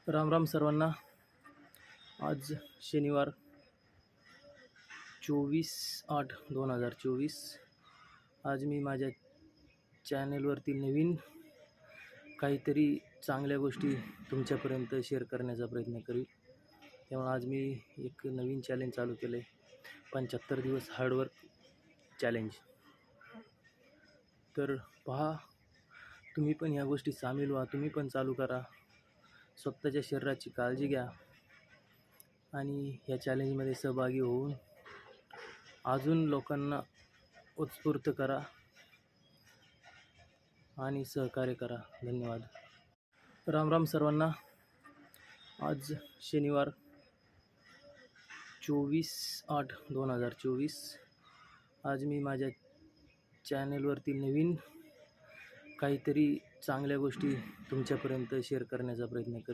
राम राम सर्वांना. आज शनिवार 24/8/2024. आज मी माझ्या चॅनलवरती नवीन काहीतरी चांगल्या गोष्टी तुमच्यापर्यंत शेअर करण्याचा प्रयत्न करील. तेव्हा आज मी एक नवीन चॅलेंज चालू केलं आहे, 75 दिवस हार्डवर्क चॅलेंज. तर पहा, तुम्ही पण या गोष्टी सामील व्हा, तुम्ही पण चालू करा. स्वतःच्या शरीराची काळजी घ्या आणि या चॅलेंजमध्ये सहभागी होऊन अजून लोकांना उत्स्फूर्त करा आणि सहकार्य करा. धन्यवाद. राम राम सर्वांना. आज शनिवार 24/8/2024. आज मी माझ्या चॅनलवरती नवीन काहीतरी चांगल्या गोष्टी तुमच्यापर्यंत शेअर करण्याचा प्रयत्न करेन.